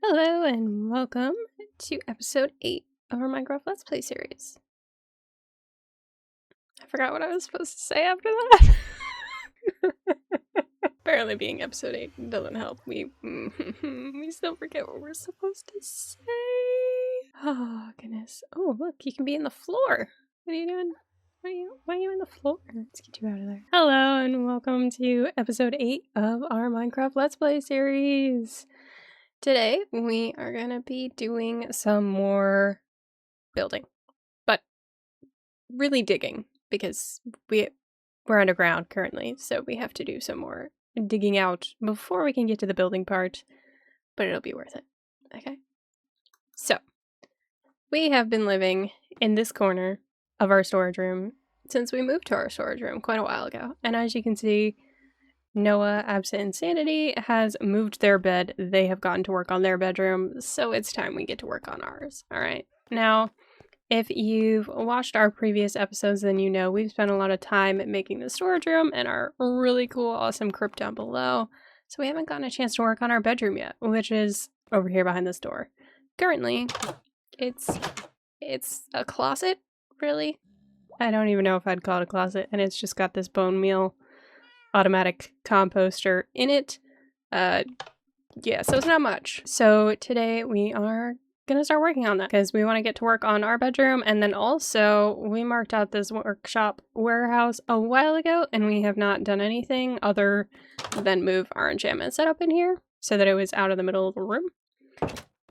Hello and welcome to episode 8 of our Minecraft Let's Play series. I forgot what I was supposed to say after that. Apparently being episode 8 doesn't help. We still forget what we're supposed to say. Oh, goodness. Oh, look, you can be in the floor. What are you doing? Why are you in the floor? Let's get you out of there. Hello and welcome to episode 8 of our Minecraft Let's Play series. Today, we are going to be doing some more building, but really digging, because we're underground currently, so we have to do some more digging out before we can get to the building part, but it'll be worth it, okay? So, we have been living in this corner of our storage room since we moved to our storage room quite a while ago, and as you can see, Noah, Absent Insanity, has moved their bed. They have gotten to work on their bedroom, so it's time we get to work on ours. Alright, now, if you've watched our previous episodes, then you know we've spent a lot of time making the storage room and our really cool, awesome crypt down below, so we haven't gotten a chance to work on our bedroom yet, which is over here behind this door. Currently, it's a closet, really. I don't even know if I'd call it a closet, and it's just got this bone meal automatic composter in it. Yeah, so it's not much. So today we are gonna start working on that because we want to get to work on our bedroom, and then also we marked out this workshop warehouse a while ago and we have not done anything other than move our enchantment setup in here so that it was out of the middle of the room.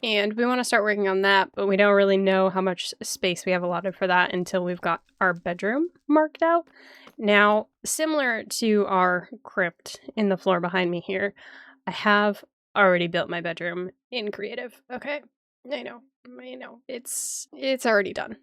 And we want to start working on that, but we don't really know how much space we have allotted for that until we've got our bedroom marked out. Now, similar to our crypt in the floor behind me here, I have already built my bedroom in creative, okay? I know, it's already done.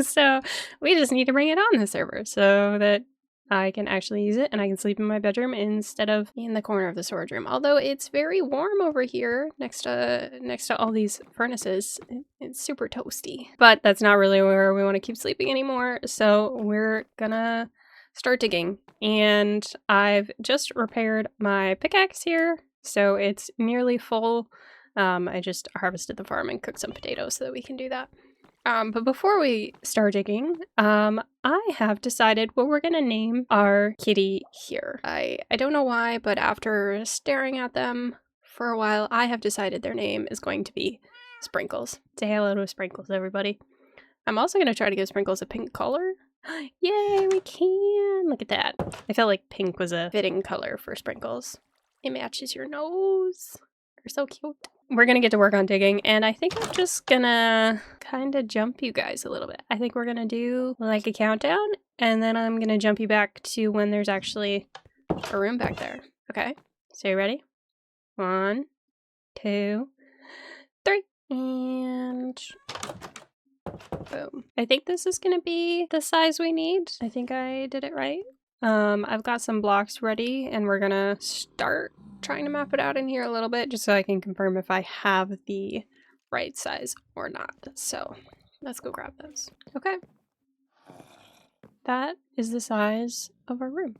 So we just need to bring it on the server so that I can actually use it and I can sleep in my bedroom instead of in the corner of the storage room. Although it's very warm over here next to all these furnaces. It's super toasty. But that's not really where we want to keep sleeping anymore. So we're gonna start digging. And I've just repaired my pickaxe here. So it's nearly full. I just harvested the farm and cooked some potatoes so that we can do that. But before we start digging, I have decided what we're gonna name our kitty here. I don't know why, but after staring at them for a while, I have decided their name is going to be Sprinkles. Say hello to Sprinkles, everybody. I'm also gonna try to give Sprinkles a pink color. Yay, we can! Look at that. I felt like pink was a fitting color for Sprinkles. It matches your nose. You're so cute. We're gonna get to work on digging, and I think I'm just gonna kind of jump you guys a little bit. I think we're gonna do like a countdown, and then I'm gonna jump you back to when there's actually a room back there. Okay, so you ready? 1, 2, 3, and boom. I think this is gonna be the size we need. I think I did it right. I've got some blocks ready, and we're gonna start trying to map it out in here a little bit just so I can confirm if I have the right size or not. So let's go grab those. Okay. That is the size of our room.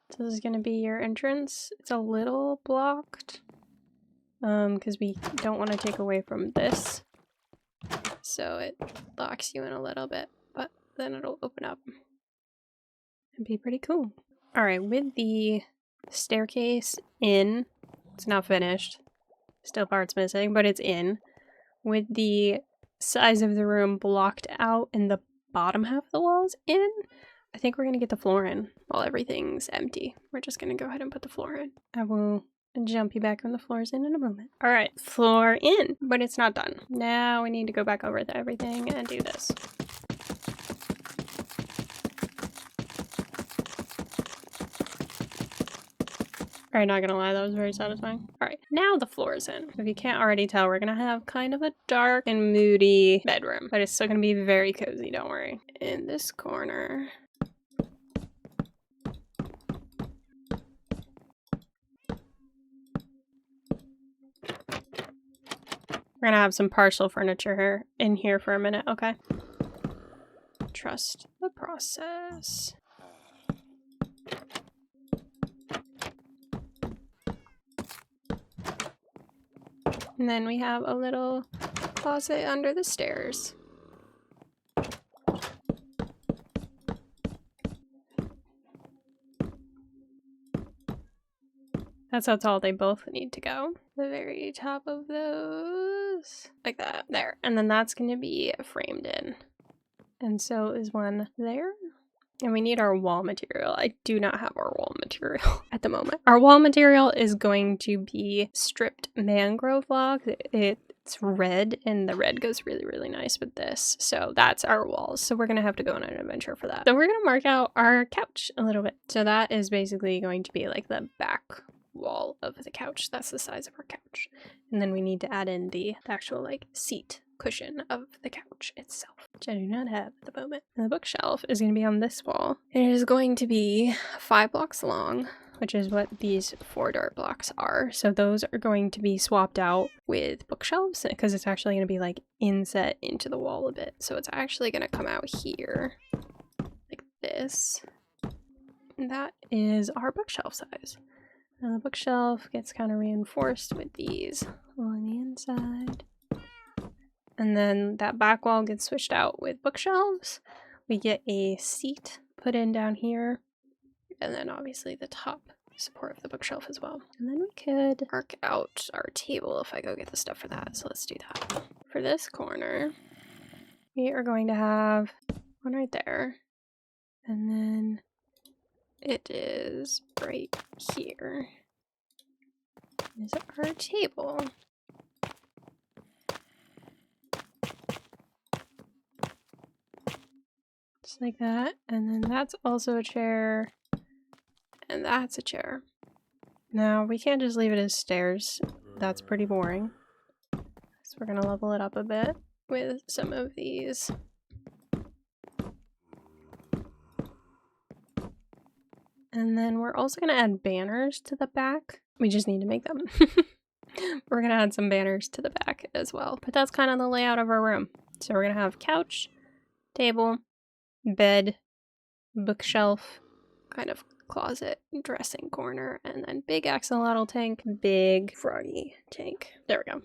So this is going to be your entrance. It's a little blocked because we don't want to take away from this. So it locks you in a little bit, but then it'll open up and be pretty cool. All right, with the staircase in, it's not finished, still parts missing, but it's in, with the size of the room blocked out and the bottom half of the walls in, I think we're gonna get the floor in while everything's empty. We're just gonna go ahead and put the floor in. I will jump you back when the floor's in a moment. All right, floor in, but it's not done. Now we need to go back over to everything and do this. Alright, not gonna lie, that was very satisfying. Alright, now the floor is in. If you can't already tell, we're gonna have kind of a dark and moody bedroom, but it's still gonna be very cozy, don't worry. In this corner, we're gonna have some partial furniture here in here for a minute, okay? Trust the process. And then we have a little closet under the stairs. That's how tall they both need to go. The very top of those. Like that. There. And then that's going to be framed in. And so is one there. And we need our wall material. I do not have our wall material at the moment. Our wall material is going to be stripped mangrove logs. It's red, and the red goes really, really nice with this. So that's our walls. So we're going to have to go on an adventure for that. So we're going to mark out our couch a little bit. So that is basically going to be like the back wall of the couch. That's the size of our couch. And then we need to add in the actual like seat cushion of the couch itself, which I do not have at the moment. And the bookshelf is going to be on this wall. It is going to be 5 blocks long, which is what these 4 dart blocks are. So those are going to be swapped out with bookshelves because it's actually going to be like inset into the wall a bit. So it's actually going to come out here like this. And that is our bookshelf size. Now the bookshelf gets kind of reinforced with these along the inside. And then that back wall gets switched out with bookshelves. We get a seat put in down here. And then obviously the top support of the bookshelf as well. And then we could arc out our table if I go get the stuff for that. So let's do that. For this corner, we are going to have one right there. And then it is right here. Is our table. Just like that. And then that's also a chair. And that's a chair. Now, we can't just leave it as stairs. That's pretty boring. So we're going to level it up a bit with some of these. And then we're also going to add banners to the back. We just need to make them. We're going to add some banners to the back as well. But that's kind of the layout of our room. So we're going to have couch, table, bed, bookshelf, kind of closet, dressing corner, and then big axolotl tank, big froggy tank. There we go.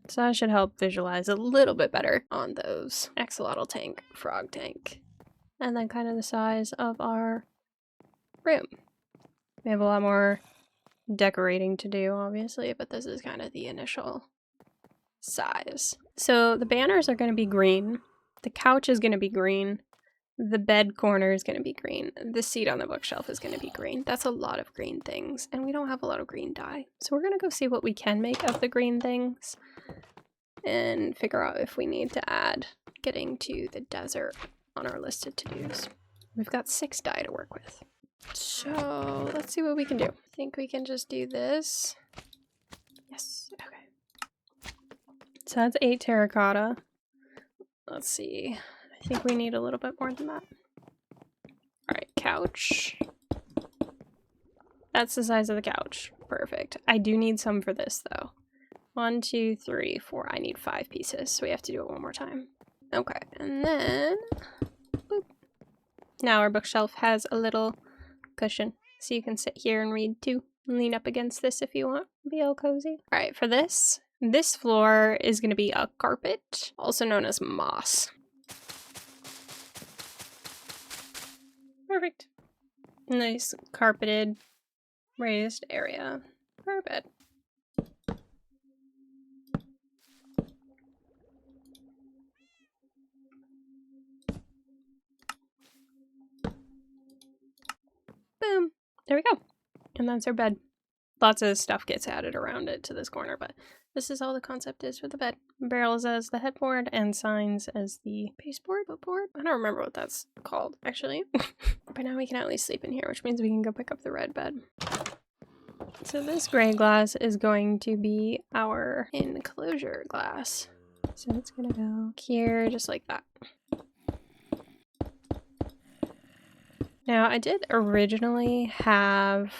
So that should help visualize a little bit better on those axolotl tank, frog tank, and then kind of the size of our room. We have a lot more decorating to do, obviously, but this is kind of the initial size. So the banners are going to be green. The couch is going to be green. The bed corner is going to be green. The seat on the bookshelf is going to be green. That's a lot of green things, and we don't have a lot of green dye. So we're going to go see what we can make of the green things and figure out if we need to add getting to the desert on our list of to-dos. We've got 6 dye to work with. So let's see what we can do. I think we can just do this. Yes, okay. So that's 8 terracotta. Let's see. I think we need a little bit more than that. Alright, couch. That's the size of the couch. Perfect. I do need some for this, though. 1, 2, 3, 4. I need 5 pieces, so we have to do it one more time. Okay, and then... boop. Now our bookshelf has a little cushion, so you can sit here and read, too. Lean up against this if you want. Be all cozy. Alright, for this floor is going to be a carpet, also known as moss. Perfect. Nice carpeted raised area for our bed. Boom. There we go. And that's our bed. Lots of stuff gets added around it to this corner, but this is all the concept is for the bed. Barrels as the headboard and signs as the baseboard, footboard. I don't remember what that's called, actually. But now we can at least sleep in here, which means we can go pick up the red bed. So this gray glass is going to be our enclosure glass. So it's gonna go here, just like that. Now, I did originally have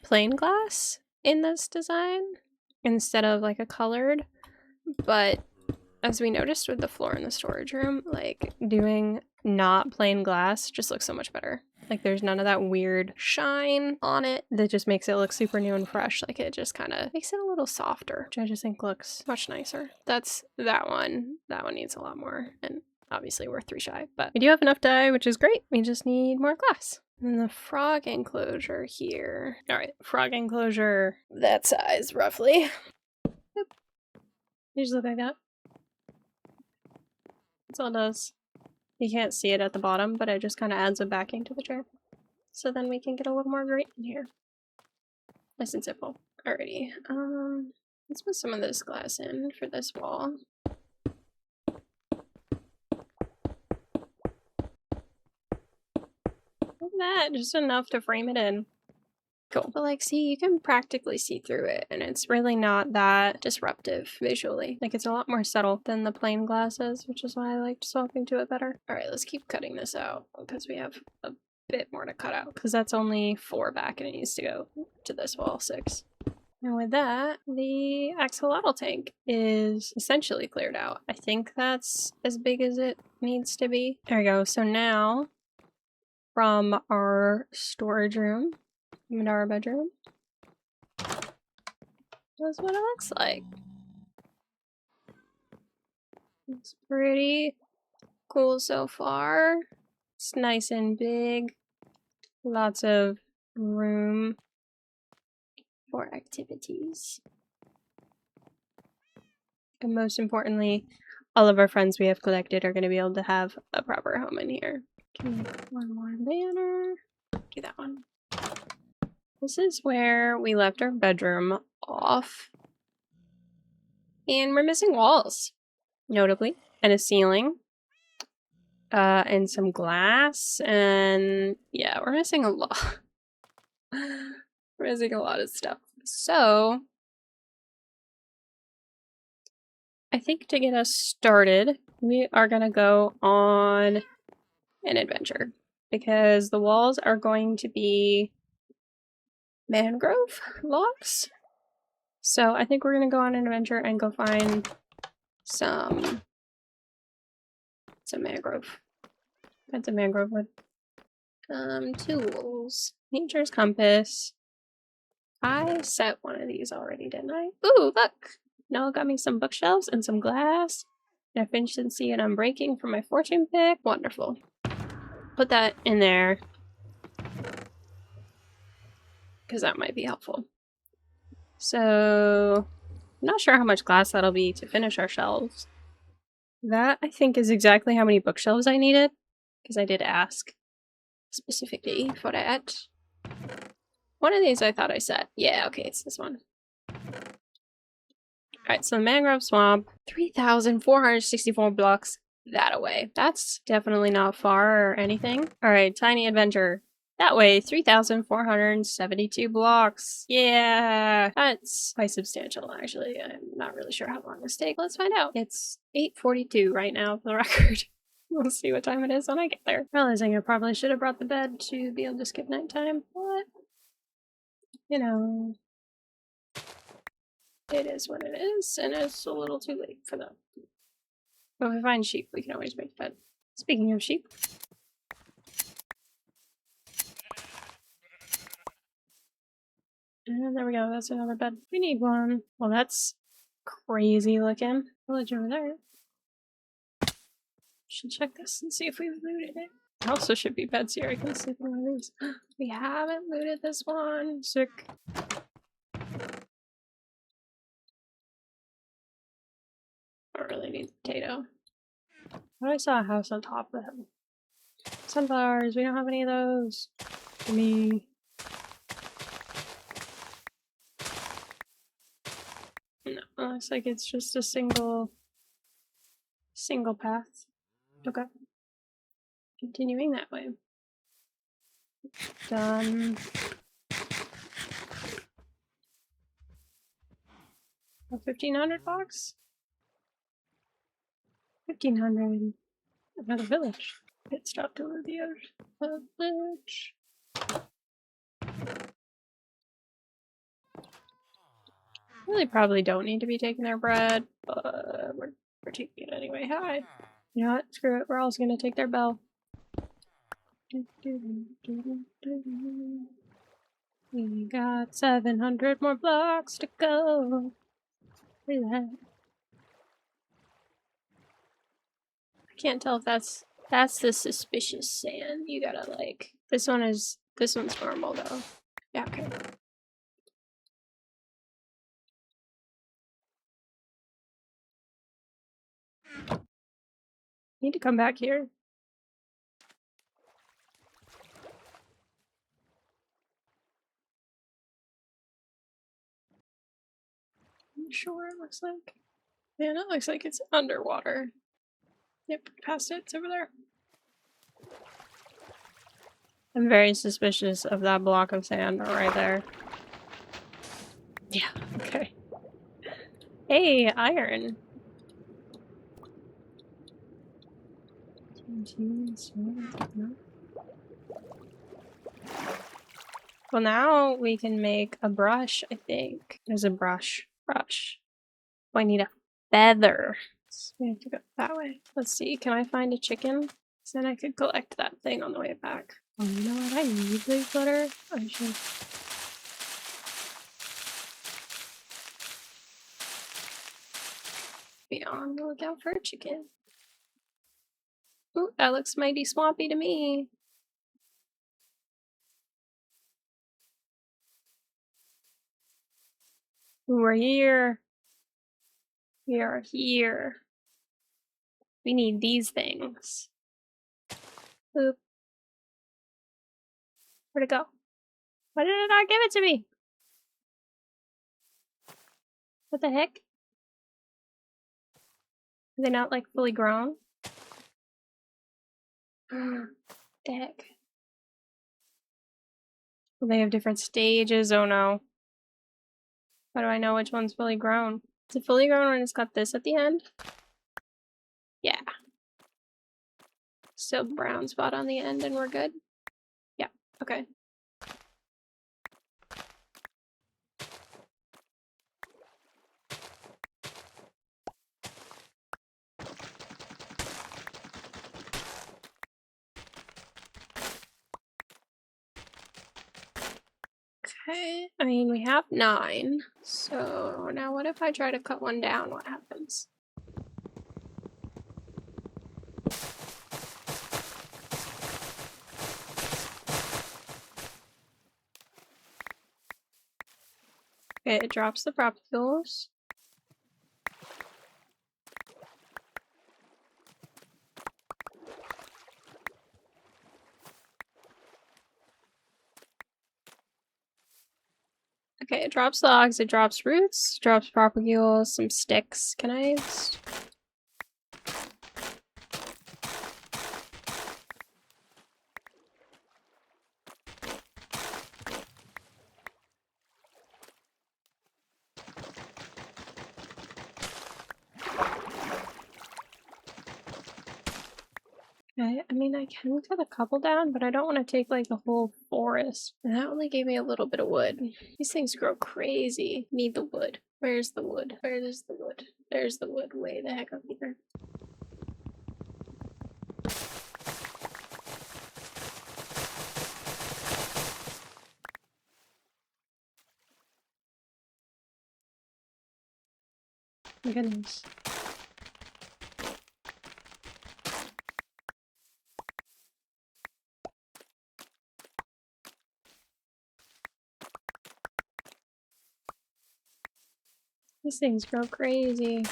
plain glass in this design instead of like a colored, but as we noticed with the floor in the storage room, like doing not plain glass just looks so much better. Like there's none of that weird shine on it that just makes it look super new and fresh. Like it just kind of makes it a little softer, which I just think looks much nicer. That's that one. That one needs a lot more, and obviously we're 3 shy, but we do have enough dye, which is great. We just need more glass. And the frog enclosure here. All right, frog enclosure that size roughly. Yep. You just look like that. That's all it does. You can't see it at the bottom, but it just kind of adds a backing to the chair. So then we can get a little more grate in here. Nice and simple. Alrighty. Let's put some of this glass in for this wall. Look at that, just enough to frame it in. Cool. But like, see, you can practically see through it, and it's really not that disruptive visually. Like, it's a lot more subtle than the plain glasses, which is why I liked swapping to it better. All right, let's keep cutting this out because we have a bit more to cut out, because that's only 4 back and it needs to go to this wall 6. And with that, the axolotl tank is essentially cleared out. I think that's as big as it needs to be. There we go. So now, from our storage room into our bedroom, that's what it looks like. It's pretty cool so far. It's nice and big. Lots of room for activities. And most importantly, all of our friends we have collected are going to be able to have a proper home in here. Can we make one more banner? Do that one. This is where we left our bedroom off. And we're missing walls, notably, and a ceiling. And some glass, and yeah, we're missing a lot. We're missing a lot of stuff. So, I think to get us started, we are gonna go on an adventure. Because the walls are going to be mangrove logs. So I think we're gonna go on an adventure and go find some mangrove. That's a mangrove wood. Tools. Nature's compass. I set one of these already, didn't I? Ooh, look! Noah got me some bookshelves and some glass. And efficiency and unbreaking for my fortune pick. Wonderful. Put that in there. Because that might be helpful. So, I'm not sure how much glass that'll be to finish our shelves. That, I think, is exactly how many bookshelves I needed. Because I did ask specifically for that. One of these I thought I set. Yeah, okay, it's this one. Alright, so the mangrove swamp. 3,464 blocks that away. That's definitely not far or anything. Alright, tiny adventure. That way, 3,472 blocks. Yeah, that's quite substantial, actually. I'm not really sure how long this takes. Let's find out. It's 8:42 right now for the record. We'll see what time it is when I get there. Realizing I probably should have brought the bed to be able to skip nighttime, but you know, it is what it is, and it's a little too late for them. But if we find sheep, we can always make bed. Speaking of sheep. And there we go, that's another bed. We need one. Well, that's crazy looking. Village over there. Should check this and see if we've looted it. There also should be beds here. I can sleep in one of these. We haven't looted this one. Sick. Don't really need potato. But I saw a house on top of them. Sunflowers, we don't have any of those. Give me. No, it looks like it's just a single path. Okay. Continuing that way. Done. 1,500 bucks? 1,500. Another village. Pit stop to the other village. Really probably don't need to be taking their bread, but we're taking it anyway. Hi. You know what? Screw it. We're also gonna take their bell. We got 700 more blocks to go. Look at that. I can't tell if that's the suspicious sand. You gotta like this one's normal though. Yeah, okay. Need to come back here. Sure, it looks like. Man, it looks like it's underwater. Yep, past it. It's over there. I'm very suspicious of that block of sand right there. Yeah, okay. Hey, iron. Well, now we can make a brush, I think. There's a brush. Brush. Oh, I need a feather. So we have to go that way. Let's see, can I find a chicken? So then I could collect that thing on the way back. Oh, you know what? I need leaf litter. I should. Be on the lookout for a chicken. Ooh, that looks mighty swampy to me. We're here. We are here. We need these things. Oop. Where'd it go? Why did it not give it to me? What the heck? Are they not like fully grown? The heck? Well, they have different stages. Oh no. How do I know which one's fully grown? Is it fully grown when it's got this at the end? Yeah. Still brown spot on the end and we're good? Yeah, okay. Okay, I mean, we have 9. So now what if I try to cut one down? What happens? Okay, it drops the propagules. Okay, it drops logs, it drops roots, drops propagules, some sticks. Can I just... Okay, I mean, I can cut a couple down, but I don't want to take like the whole forest. And that only gave me a little bit of wood. These things grow crazy. Need the wood. Where's the wood? Where is the wood? There's the wood way the heck up here. My goodness. These things grow crazy.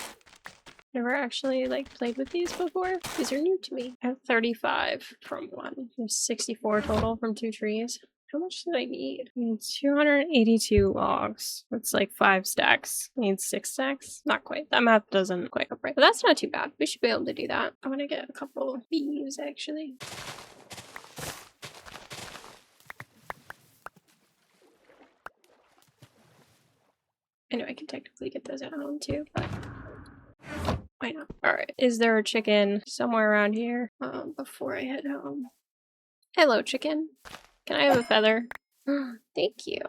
Never actually like played with these before. These are new to me. I have 35 from one. There's 64 total from 2 trees. How much did I need? I need 282 logs. That's like 5 stacks. I need 6 stacks? Not quite. That math doesn't quite go right. But that's not too bad. We should be able to do that. I want to get a couple of bees actually. I know I can technically get those at home too, but why not? Alright. Is there a chicken somewhere around here? Before I head home. Hello, chicken. Can I have a feather? Thank you.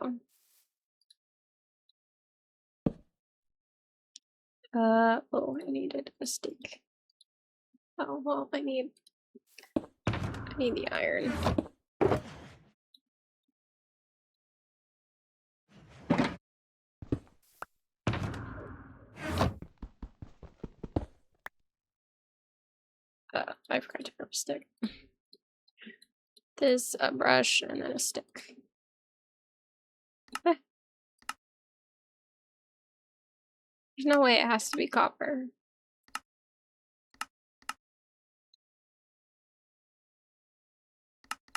Oh, I needed a stick. Oh, well, I need Need the iron. I forgot to grab a stick. This, a brush, and then a stick. There's no way it has to be copper.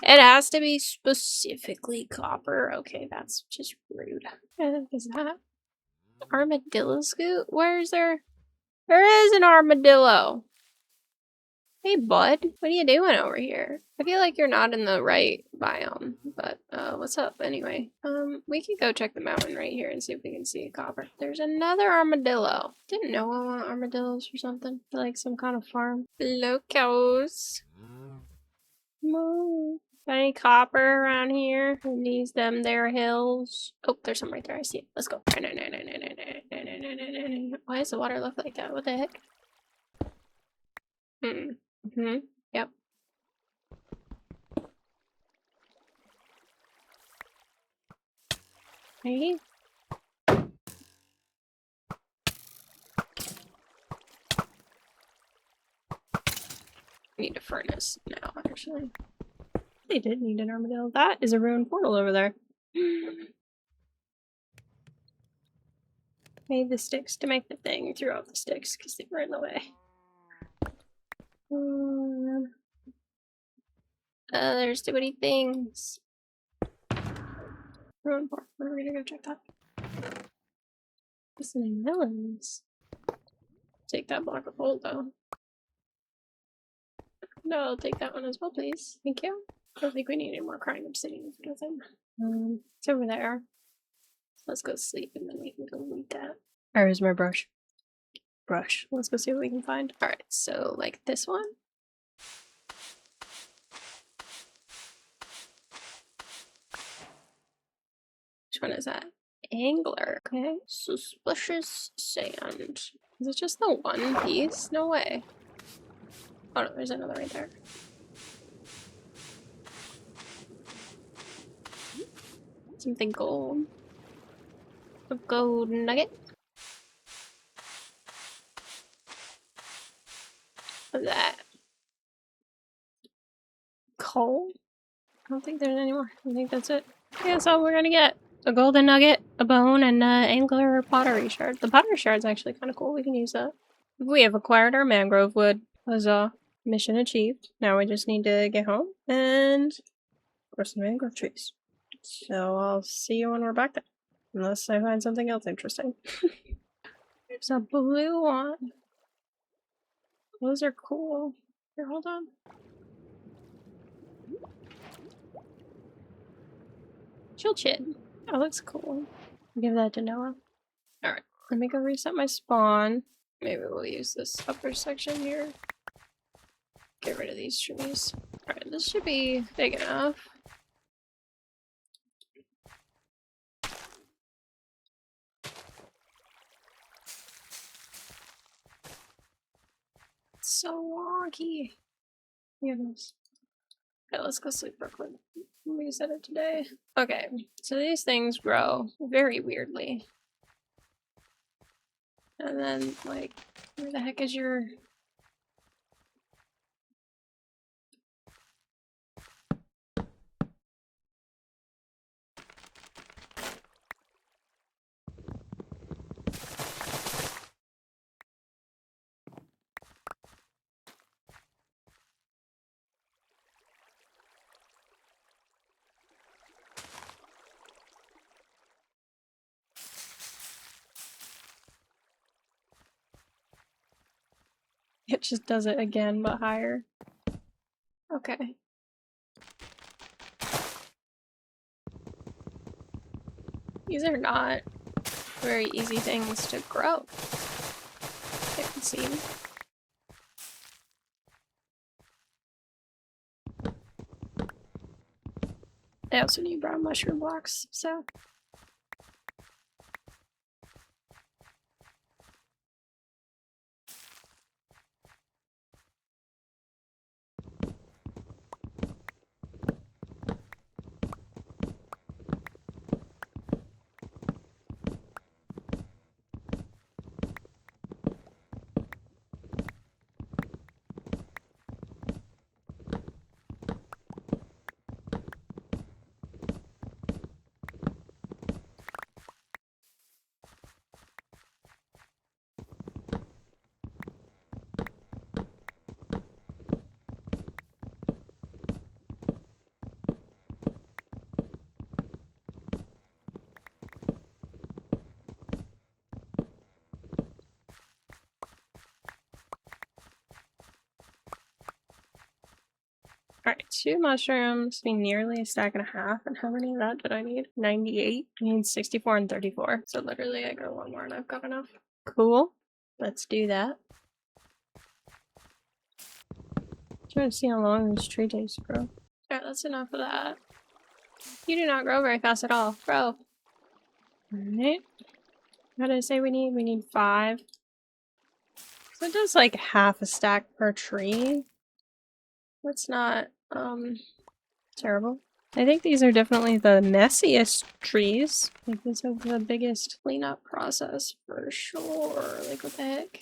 It has to be specifically copper. Okay, that's just rude. Is that armadillo scoot? Where is there? There is an armadillo. Hey, bud. What are you doing over here? I feel like you're not in the right biome, but what's up anyway? We can go check the mountain right here and see if we can see a copper. There's another armadillo. Didn't know I want armadillos or something. Like some kind of farm. Hello, cows. Moo. Got any copper around here? Who needs them there hills? Oh, there's some right there. I see it. Let's go. Why does the water look like that? What the heck? Yep. Right? Need a furnace now, actually. They did need an armadillo. That is a ruined portal over there. Made the sticks to make the thing. Threw out the sticks because they were in the way. There's too many things. Ruined portal. We're gonna go check that. Listening melons. Take that block of gold though. No, I'll take that one as well, please. Thank you. I don't think we need any more crying obsidian for nothing. It's over there. Let's go sleep and then we can go read that. Alright, here's my brush. Let's go see what we can find. Alright, so like this one. Which one is that? Angler. Okay. Suspicious sand. Is it just the one piece? No way. Oh no, there's another right there. Something gold. A gold nugget. What's that? Coal? I don't think there's any more. I think that's it. Yeah, that's all we're gonna get. A golden nugget, a bone, and angler pottery shard. The pottery shard's actually kind of cool. We can use that. We have acquired our mangrove wood. Huzzah. Mission achieved. Now we just need to get home and grow some mangrove trees. So I'll see you when we're back there. Unless I find something else interesting. There's a blue one. Those are cool. Here, hold on. Chilchid. That looks cool. Give that to Noah. Alright, let me go reset my spawn. Maybe we'll use this upper section here. Get rid of these trees. Alright, this should be big enough. It's so wonky. Goodness. Okay, let's go sleep real quick. Reset it today. Okay, so these things grow very weirdly. And then, like, where the heck is your... It just does it again, but higher. Okay. These are not very easy things to grow. It would seem. I also need brown mushroom blocks, so... Alright, 2 mushrooms, be nearly a stack and a half. And how many of that did I need? 98. I need 64 and 34. So literally I grow one more and I've got enough. Cool. Let's do that. Trying to see how long this tree takes to grow. Alright, that's enough of that. You do not grow very fast at all, bro. Alright. What did I say we need? We need 5. So it does like half a stack per tree. That's not, terrible. I think these are definitely the messiest trees. Like, these are the biggest cleanup process for sure. Like, what the heck?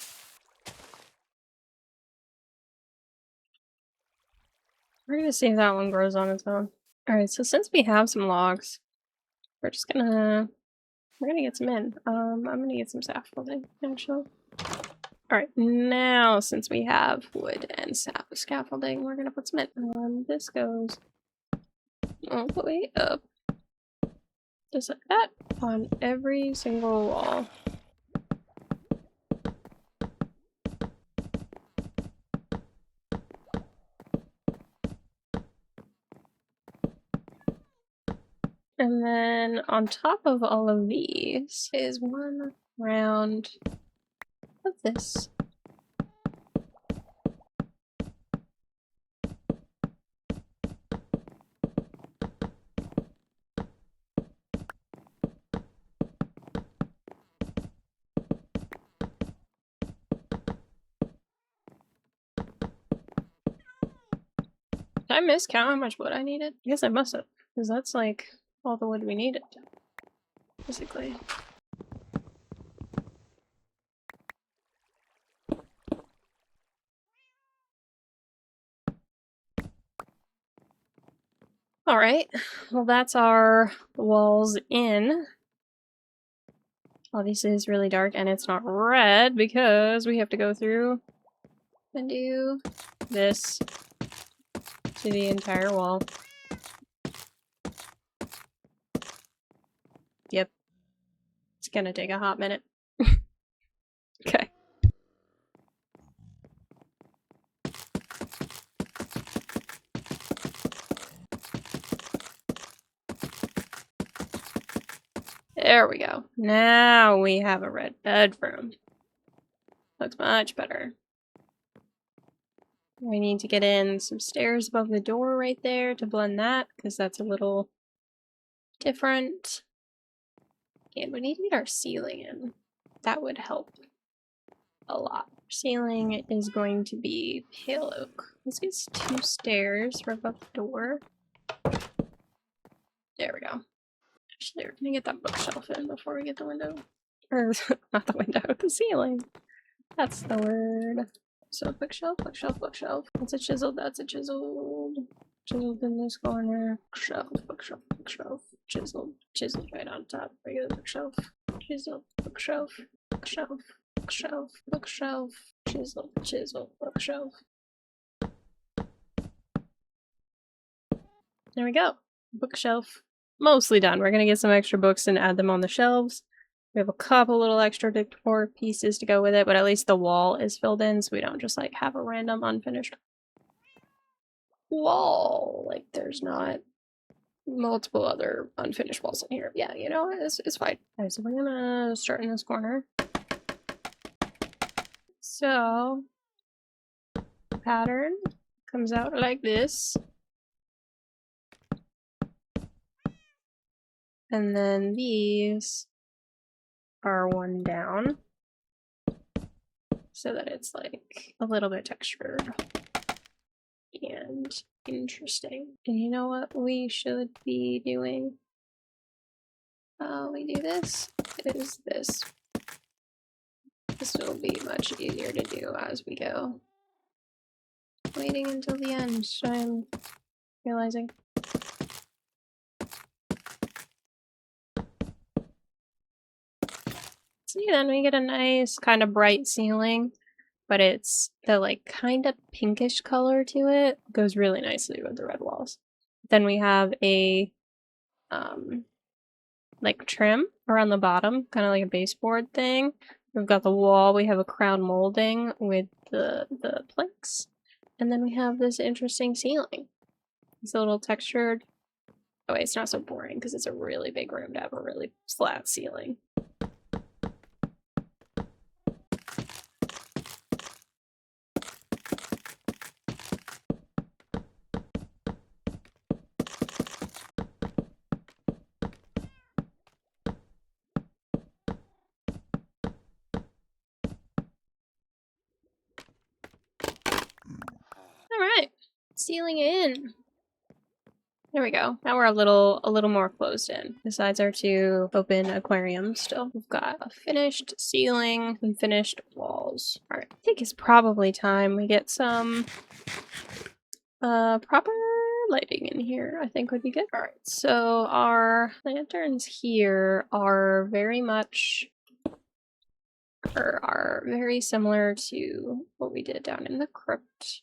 We're gonna see if that one grows on its own. Alright, so since we have some logs, we're gonna get some in. I'm gonna get some scaffolding, actually. Alright, now since we have wood and scaffolding, we're gonna put some in. This goes all the way up. Just like that on every single wall. And then on top of all of these is one round of this. Did I miscount how much wood I needed? I guess I must have, because that's like all the wood we needed, basically. Alright, well that's our walls in. Obviously it's really dark and it's not red because we have to go through and do this to the entire wall. Yep. It's gonna take a hot minute. Okay. There we go. Now we have a red bedroom. Looks much better. We need to get in some stairs above the door right there to blend that, because that's a little different. And we need to get our ceiling in. That would help a lot. Ceiling is going to be pale oak. Let's get 2 stairs for above the door. There we go. Actually, we're gonna get that bookshelf in before we get the window. Or, not the window, the ceiling. That's the word. So bookshelf, bookshelf, bookshelf. That's a chiseled, that's a chiseled. Chiseled in this corner. Bookshelf, bookshelf, bookshelf. Chiseled, chiseled right on top. Regular bookshelf. Chiseled, bookshelf, bookshelf, bookshelf, bookshelf. Chiseled, chiseled, bookshelf. There we go. Bookshelf. Mostly done. We're gonna get some extra books and add them on the shelves. We have a couple little extra decor pieces to go with it, but at least the wall is filled in, so we don't just like have a random unfinished wall. Like there's not multiple other unfinished walls in here. Yeah, you know, it's fine. Okay, so we're gonna start in this corner. So the pattern comes out like this. And then these are one down so that it's like a little bit textured and interesting. And you know what we should be doing? We do this, is this. This will be much easier to do as we go. Waiting until the end, I'm realizing. See, then we get a nice kind of bright ceiling, but it's the like kind of pinkish color to it. Goes really nicely with the red walls. Then we have a like trim around the bottom, kind of like a baseboard thing. We've got the wall, we have a crown molding with the planks, and then we have this interesting ceiling. It's a little textured. Oh wait, it's not so boring because it's a really big room to have a really flat ceiling. Alright, ceiling in. There we go. Now we're a little more closed in. The sides are two open aquariums still. We've got a finished ceiling and finished walls. Alright, I think it's probably time we get some proper lighting in here, I think would be good. Alright, so our lanterns here are very much are very similar to what we did down in the crypt.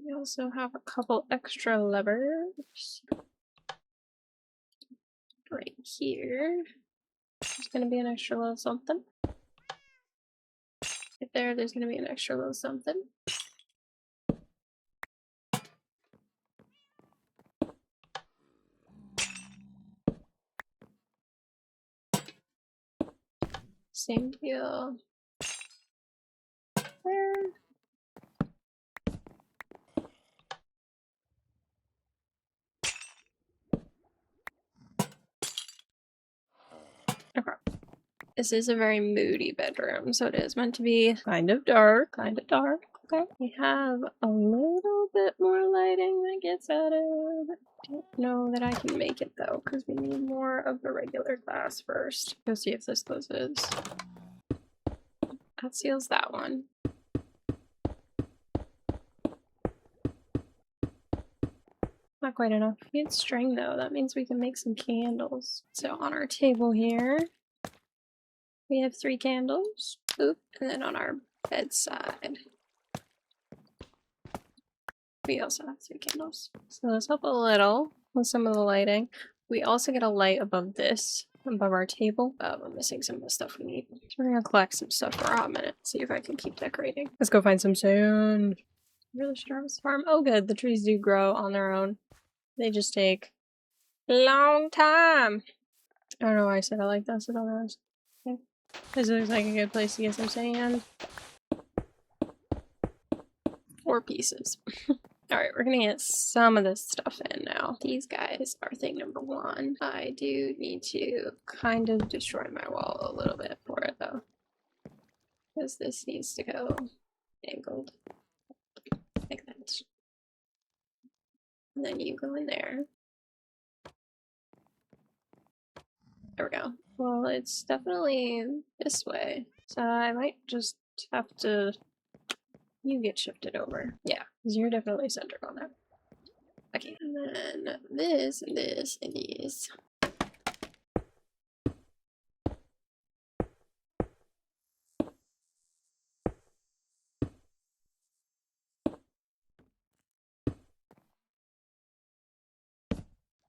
We also have a couple extra levers right here. There's gonna be an extra little something. Right there, there's gonna be an extra little something. Same deal there. Okay. This is a very moody bedroom, so it is meant to be kind of dark, Okay. We have a little bit more lighting that gets added. Don't know that I can make it though, because we need more of the regular glass first. Go see if this closes. That seals that one. Not quite enough. We need string though. That means we can make some candles. So on our table here, we have 3 candles. Oop. And then on our bedside, we also have 3 candles. So let's help a little with some of the lighting. We also get a light above this, above our table. I'm missing some of the stuff we need. So we're gonna collect some stuff for a hot minute. See if I can keep decorating. Let's go find some sand. Really should harvest the farm. Oh good, the trees do grow on their own. They just take a long time. I don't know why I said it like this. I don't know. Okay. This looks like a good place to get some sand. 4 pieces. Alright, we're gonna get some of this stuff in now. These guys are thing number 1. I do need to kind of destroy my wall a little bit for it though. Because this needs to go angled. Like that. And then you go in there. There we go. Well, it's definitely this way. So I might just have to... You get shifted over. Yeah, because you're definitely centered on that. Okay, and then this, and this, and these.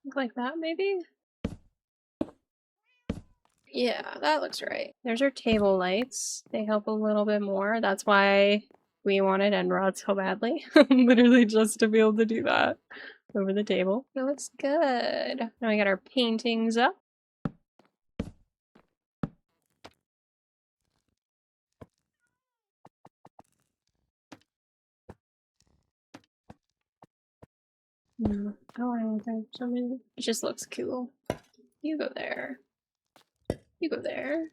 Look like that, maybe? Yeah, that looks right. There's our table lights. They help a little bit more. That's why we wanted end rods so badly. Literally just to be able to do that over the table. It looks good. Now we got our paintings up. Oh, I don't think so many. It just looks cool. You go there. You go there.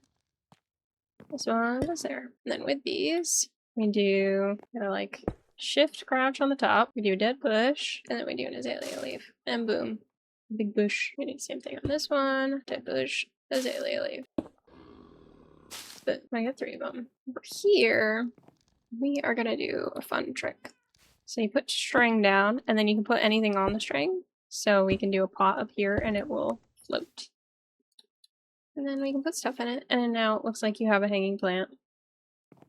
This one goes there. And then with these, we do like shift crouch on the top. We do dead bush, and then we do an azalea leaf. And boom. Big bush. We do the same thing on this one. Dead bush, azalea leaf. But I got 3 of them. Over here, we are gonna do a fun trick. So you put string down, and then you can put anything on the string. So we can do a pot up here, and it will float. And then we can put stuff in it, and now it looks like you have a hanging plant.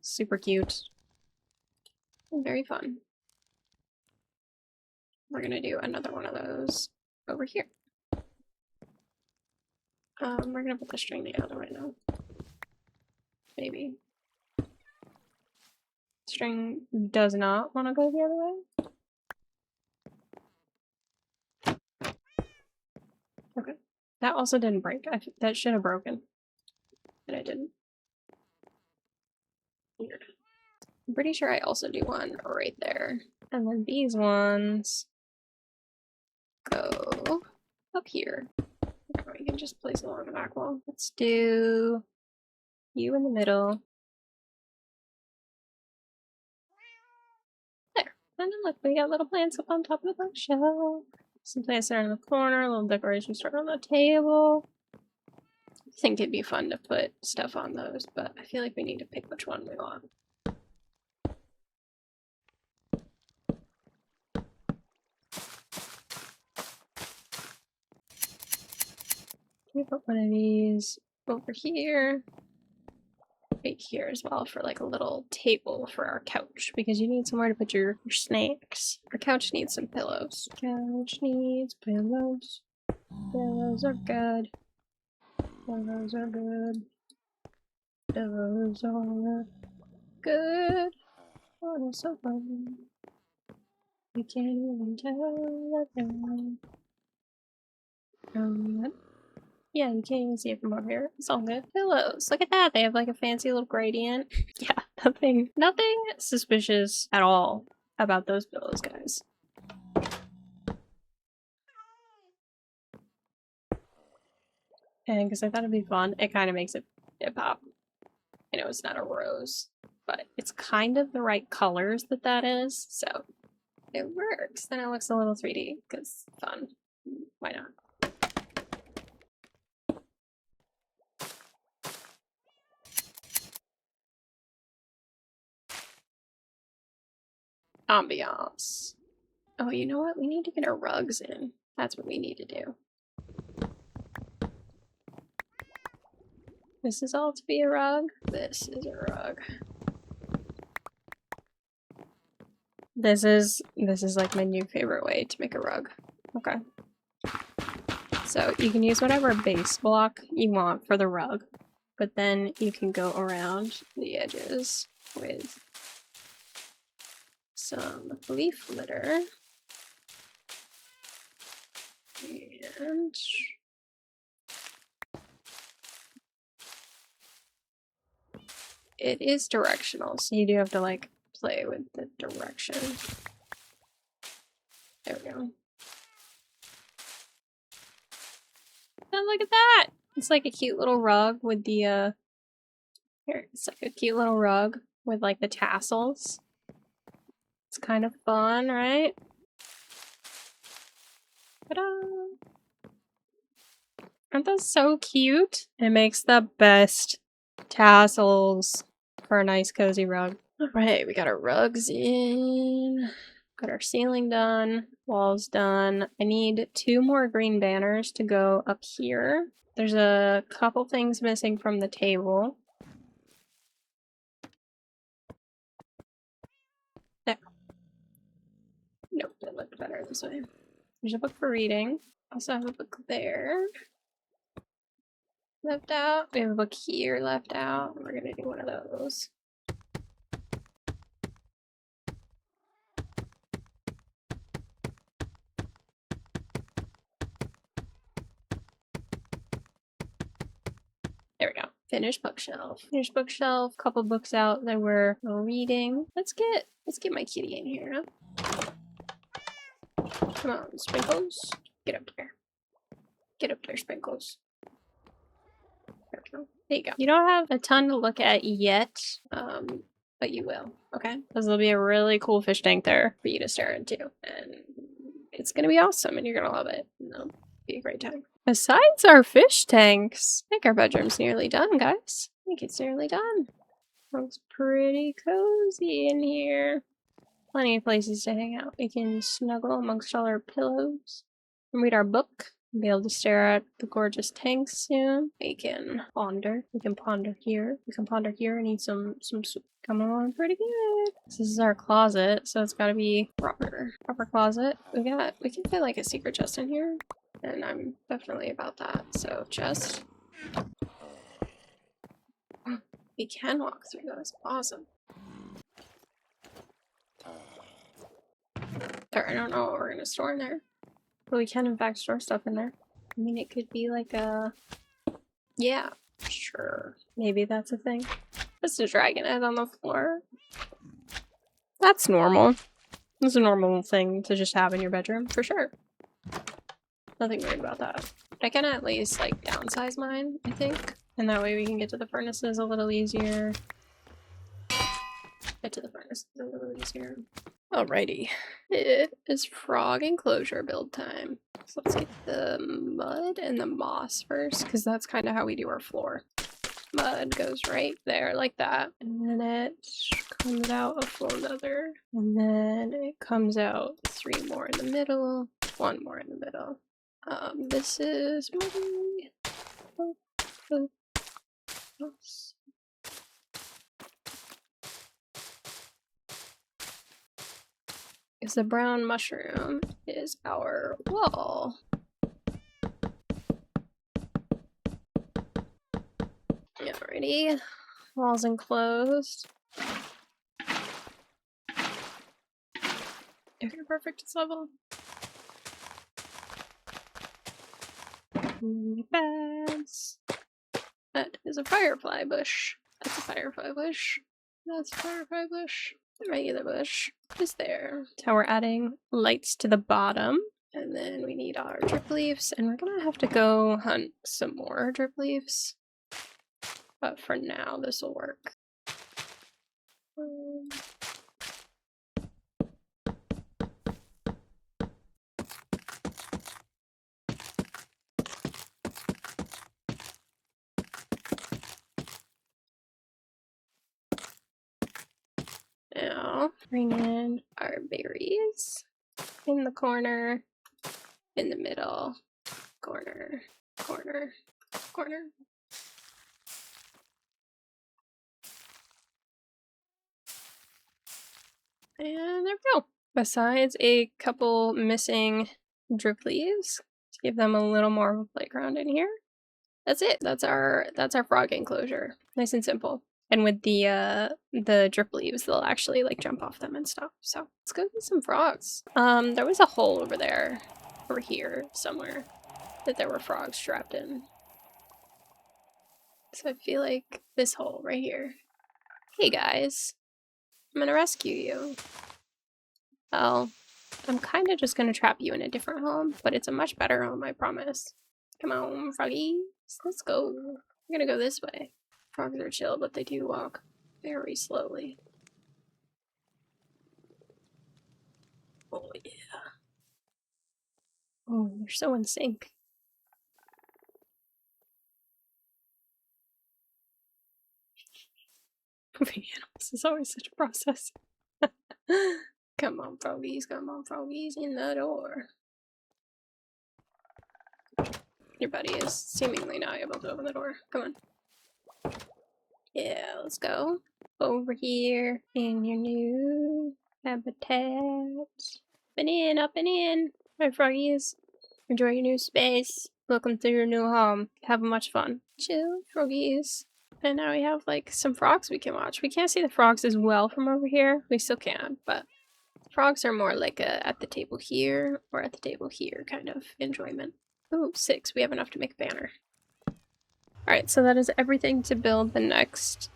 Super cute. And very fun. We're gonna do another one of those over here. We're gonna put the string the other way now. Maybe. String does not want to go the other way. Okay. That also didn't break. That should have broken. And it didn't. Weird. I'm pretty sure I also do one right there. And then these ones go up here. Okay, we can just place along the back wall. Let's do you in the middle. There. And then look, we got little plants up on top of the bookshelf. Some plants there in the corner, a little decoration start on the table. I think it'd be fun to put stuff on those, but I feel like we need to pick which one we want. We put one of these over here, right here as well for like a little table for our couch because you need somewhere to put your snacks. Our couch needs some pillows. Couch needs pillows. Pillows are good. Pillows are good. Pillows are good. Oh, they're so fun. You can't even tell that they're yeah, you can't even see it from over here. It's all good. Pillows. Look at that. They have like a fancy little gradient. Yeah, nothing suspicious at all about those pillows, guys. And because I thought it'd be fun, it kind of makes it pop. I know it's not a rose, but it's kind of the right colors that is, so it works. Then it looks a little 3D because fun. Why not? Ambiance. Oh, you know what? We need to get our rugs in. That's what we need to do. This is all to be a rug. This is a rug. This is like my new favorite way to make a rug. Okay. So you can use whatever base block you want for the rug, but then you can go around the edges with some leaf litter. And it is directional, so you do have to like play with the direction. There we go. And look at that! It's like a cute little rug with the here, it's like a cute little rug with like the tassels. It's kind of fun, right? Ta-da! Aren't those so cute? It makes the best tassels for a nice cozy rug. Alright, we got our rugs in. Got our ceiling done. Walls done. I need 2 more green banners to go up here. There's a couple things missing from the table. There. Nope, that looked better this way. There's a book for reading. Also have a book there. Left out. We have a book here left out. We're gonna do one of those. There we go. Finished bookshelf. Finished bookshelf. Couple books out that we're reading. Let's get my kitty in here, huh? Come on, Sprinkles. Get up there. Get up there, Sprinkles. There we go. There you go. You don't have a ton to look at yet, but you will, okay? Because there'll be a really cool fish tank there for you to stare into. And it's gonna be awesome, and you're gonna love it. It'll be a great time. Besides our fish tanks, I think our bedroom's nearly done, guys. I think it's nearly done. Looks pretty cozy in here. Plenty of places to hang out. We can snuggle amongst all our pillows and read our book. Be able to stare at the gorgeous tanks soon. We can ponder. We can ponder here. We can ponder here and eat some soup. Coming along pretty good. This is our closet, so it's gotta be proper closet. We can fit like a secret chest in here, and I'm definitely about that. So chest. We can walk through those. Awesome. There, I don't know what we're gonna store in there. But we can in fact store stuff in there. I mean, it could be like a... Yeah, sure. Maybe that's a thing. Just a dragon head on the floor. That's normal. It's a normal thing to just have in your bedroom, for sure. Nothing weird about that. I can at least, like, downsize mine, I think. And that way we can get to the furnaces a little easier. Get to the furnaces a little easier. Alrighty. It is frog enclosure build time. So let's get the mud and the moss first, because that's kind of how we do our floor. Mud goes right there like that, and then it comes out a full another, and then it comes out 3 more in the middle, 1 more in the middle. This is muddy. Because the brown mushroom is our wall. Alrighty, wall's enclosed. Okay, perfect, it's level. Beds. That is a firefly bush. That's a firefly bush. That's a firefly bush. The regular bush is there. So we're adding lights to the bottom. And then we need our drip leaves. And we're gonna have to go hunt some more drip leaves. But for now, this will work. Now, bring in our berries in the corner, in the middle, corner, corner, corner. And there we go. Besides a couple missing drip leaves to give them a little more of a playground in here, that's it. That's our frog enclosure. Nice and simple. And with the drip leaves, they'll actually like jump off them and stuff. So let's go get some frogs. There was a hole over there, over here somewhere, that there were frogs trapped in. So I feel like this hole right here. Hey guys, I'm gonna rescue you. Well, I'm kind of just gonna trap you in a different home, but it's a much better home, I promise. Come on, froggies, let's go. We're gonna go this way. Frogs are chill, but they do walk very slowly. Oh yeah. Oh, they're so in sync. Moving animals is always such a process. Come on, froggies, in the door. Your buddy is seemingly not able to open the door. Come on. Yeah, let's go. Over here in your new habitat. Up and in. Hi, froggies. Enjoy your new space. Welcome to your new home. Have much fun. Chill, froggies. And now we have, like, some frogs we can watch. We can't see the frogs as well from over here. We still can, but frogs are more like a at the table here or at the table here kind of enjoyment. Ooh, 6. We have enough to make a banner. Alright, so that is everything to build the next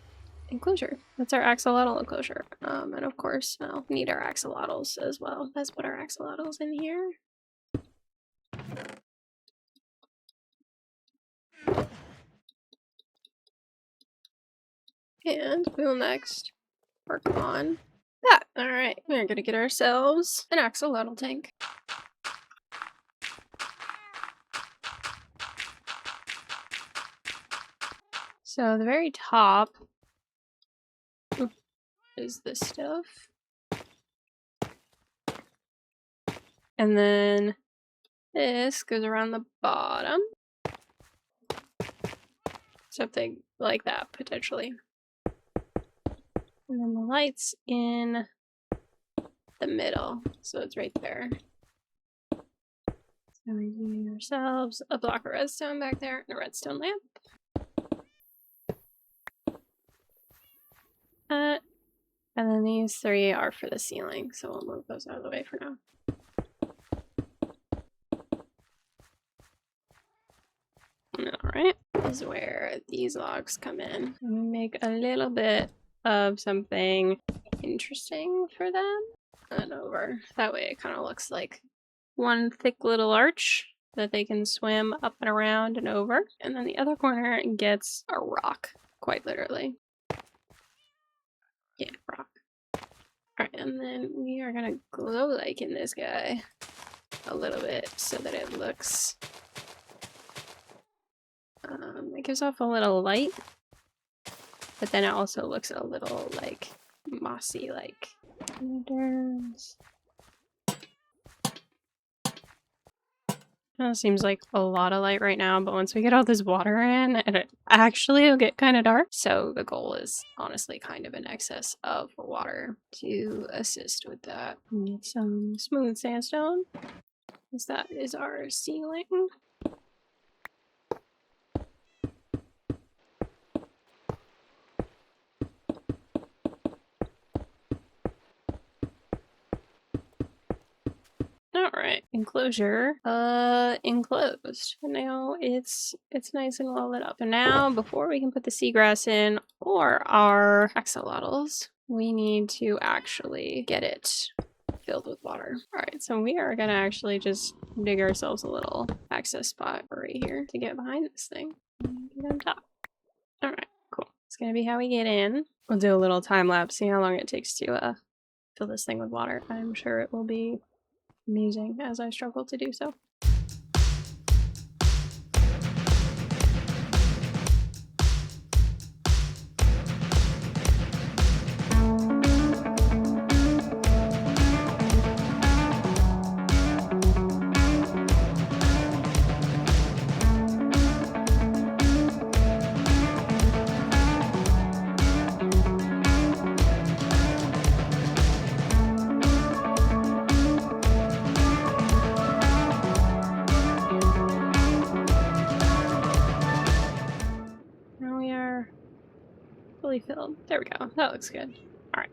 enclosure. That's our axolotl enclosure. And of course, I'll need our axolotls as well. Let's put our axolotls in here. And we will next work on that. Alright, we're gonna get ourselves an axolotl tank. So the very top is this stuff. And then this goes around the bottom. Something like that, potentially. And then the light's in the middle, so it's right there. So we do ourselves a block of redstone back there and a redstone lamp. And then these 3 are for the ceiling, so we'll move those out of the way for now. is where these logs come in. Make a little bit of something interesting for them and over. That way it kind of looks like one thick little arch that they can swim up and around and over. And then the other corner gets a rock, quite literally. Yeah, rock. Alright, and then we are gonna glow lighten this guy a little bit so that it looks... it gives off a little light, but then it also looks a little, like, mossy-like. That seems like a lot of light right now, but once we get all this water in, it actually will get kind of dark. So the goal is honestly kind of in excess of water to assist with that. Need some smooth sandstone, because that is our ceiling. Alright, enclosure enclosed. Now it's nice and well lit up. So now before we can put the seagrass in or our axolotls, we need to actually get it filled with water. Alright, so we are gonna actually just dig ourselves a little access spot right here to get behind this thing. Get on top. Alright, cool. It's gonna be how we get in. We'll do a little time lapse, see how long it takes to fill this thing with water. I'm sure it will be amusing as I struggle to do so. Fully filled. There we go. That looks good. Alright.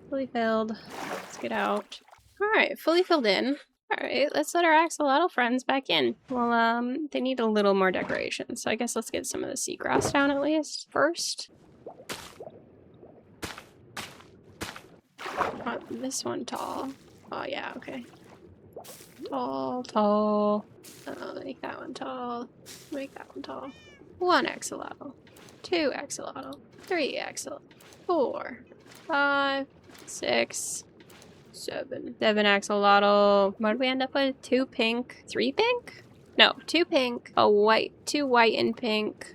Fully filled. Let's get out. Alright, fully filled in. Alright, let's let our axolotl friends back in. Well, they need a little more decoration, so I guess let's get some of the seagrass down at least first. Want this one tall. Oh yeah, okay. Tall, tall. Make that one tall. Make that one tall. 1 axolotl. 2 axolotl. 3 axolotl. 4, 5, 6, 7. 7 axolotl. What did we end up with? 2 pink. 3 pink? No, 2 pink. A white. 2 white and pink.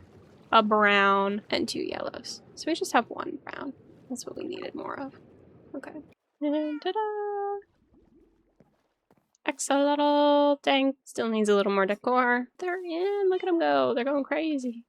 A brown. And 2 yellows. So we just have 1 brown. That's what we needed more of. Okay. And ta-da! Axolotl tank. Still needs a little more decor. They're in. Look at them go. They're going crazy.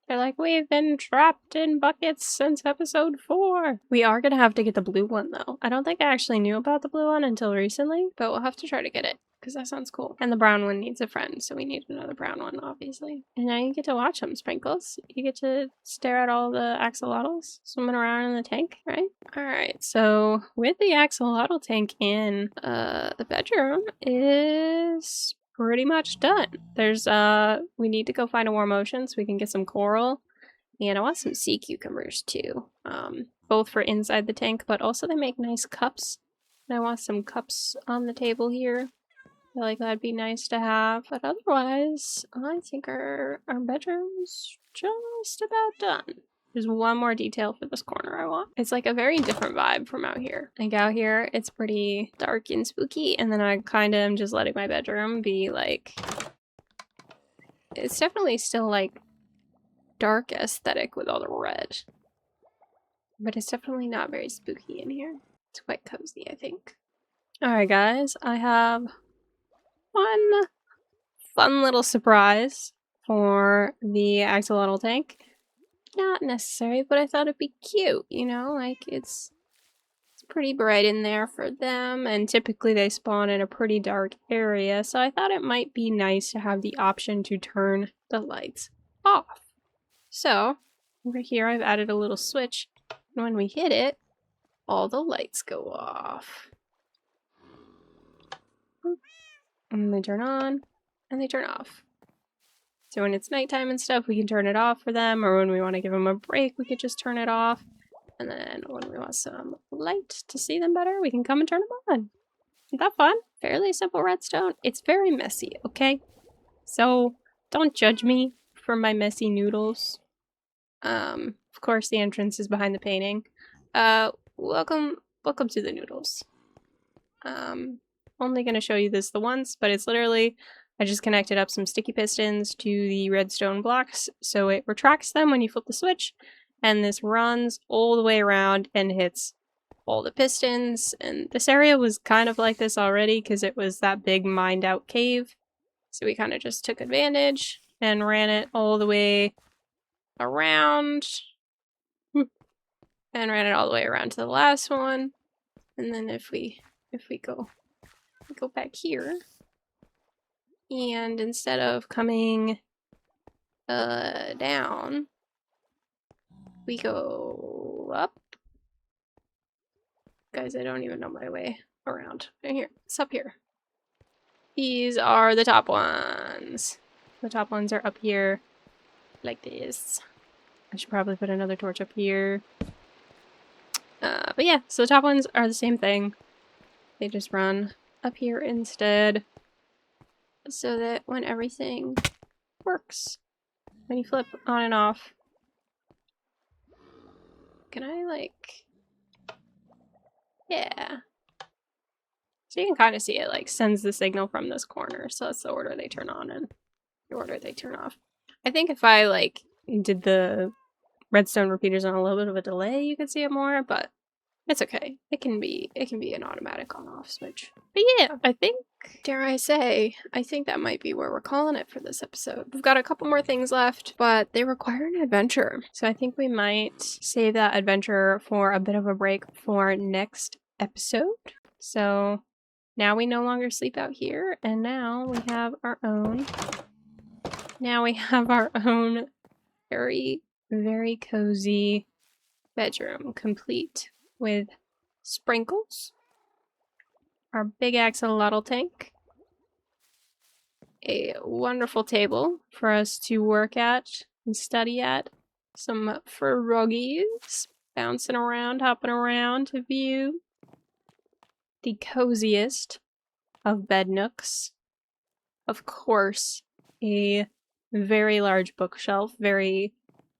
They're like, we've been trapped in buckets since episode 4. We are gonna have to get the blue one though. I don't think I actually knew about the blue one until recently, but we'll have to try to get it because that sounds cool. And the brown one needs a friend, so we need another brown one, obviously. And now you get to watch them, Sprinkles. You get to stare at all the axolotls swimming around in the tank, right? Alright, so with the axolotl tank in, the bedroom is pretty much done. There's we need to go find a warm ocean so we can get some coral, and I want some sea cucumbers too, both for inside the tank, but also they make nice cups, and I want some cups on the table here. I feel like that'd be nice to have, but otherwise I think our bedroom's just about done. There's one more detail for this corner I want. It's like a very different vibe from out here. Like out here, it's pretty dark and spooky, and then I kind of am just letting my bedroom be like... It's definitely still like dark aesthetic with all the red. But it's definitely not very spooky in here. It's quite cozy, I think. Alright guys, I have one fun little surprise for the axolotl tank. Not necessary, but I thought it'd be cute, you know, like it's pretty bright in there for them, and typically they spawn in a pretty dark area, so I thought it might be nice to have the option to turn the lights off. So, over here I've added a little switch, and when we hit it, all the lights go off. And they turn on, and they turn off. So when it's nighttime and stuff, we can turn it off for them, or when we want to give them a break, we could just turn it off. And then when we want some light to see them better, we can come and turn them on. Isn't that fun? Fairly simple redstone. It's very messy, okay? So don't judge me for my messy noodles. Of course the entrance is behind the painting. Welcome to the noodles. Only gonna show you this the once, but it's literally, I just connected up some sticky pistons to the redstone blocks, so it retracts them when you flip the switch, and this runs all the way around and hits all the pistons. And this area was kind of like this already because it was that big mined out cave, so we kind of just took advantage and ran it all the way around and ran it all the way around to the last one. And then if we go back here, and instead of coming down, we go up. Guys, I don't even know my way around. Right here. It's up here. These are the top ones. The top ones are up here like this. I should probably put another torch up here. But yeah, so the top ones are the same thing. They just run up here instead, so that when everything works, when you flip on and off, can I like, yeah. So you can kind of see it like sends the signal from this corner, so that's the order they turn on and the order they turn off. I think if I like did the redstone repeaters on a little bit of a delay, you could see it more, but it's okay. It can be an automatic on-off switch. But yeah, I think, dare I say, I think that might be where we're calling it for this episode. We've got a couple more things left, but they require an adventure. So I think we might save that adventure for a bit of a break for next episode. So now we no longer sleep out here, and now we have our own very, very cozy bedroom, complete with sprinkles, our big axolotl tank, a wonderful table for us to work at and study at, some froggies bouncing around, hopping around to view, the coziest of bed nooks, of course, a very large bookshelf, very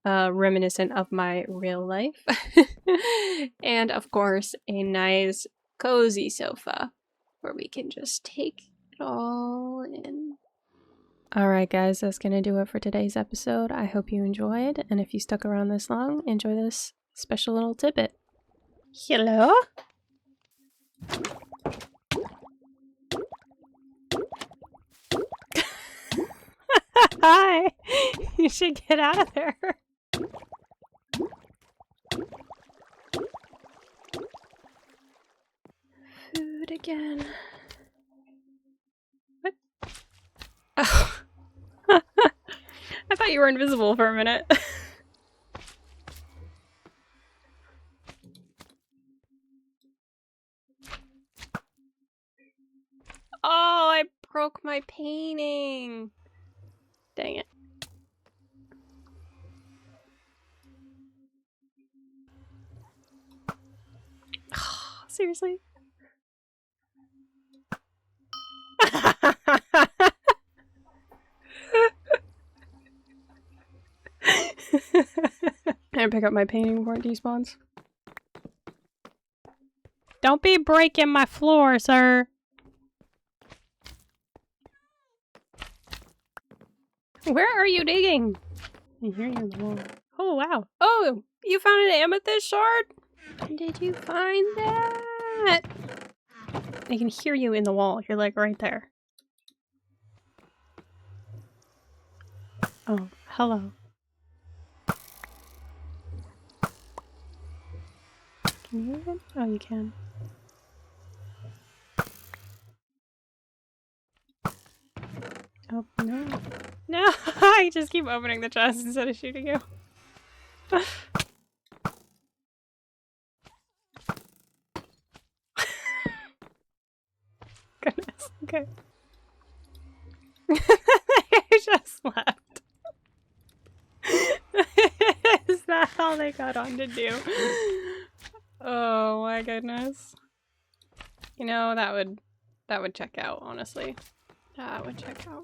reminiscent of my real life. And of course, a nice cozy sofa where we can just take it all in. Alright guys, that's gonna do it for today's episode. I hope you enjoyed, and if you stuck around this long, enjoy this special little tidbit. Hello? Hi! You should get out of there. Food again. What? Oh. I thought you were invisible for a minute. Oh, I broke my painting. Dang it. Oh, seriously? I pick up my painting before it despawns. Don't be breaking my floor, sir. Where are you digging? I hear you on the wall. Oh, wow. Oh, you found an amethyst shard? When did you find that? I can hear you in the wall. You're like right there. Oh, hello. Can you hear it? Oh, you can. Oh, no. No! I just keep opening the chest instead of shooting you. Goodness, okay. I just left. all they got on to do. Oh my goodness. You know, that would check out, honestly. That would check out.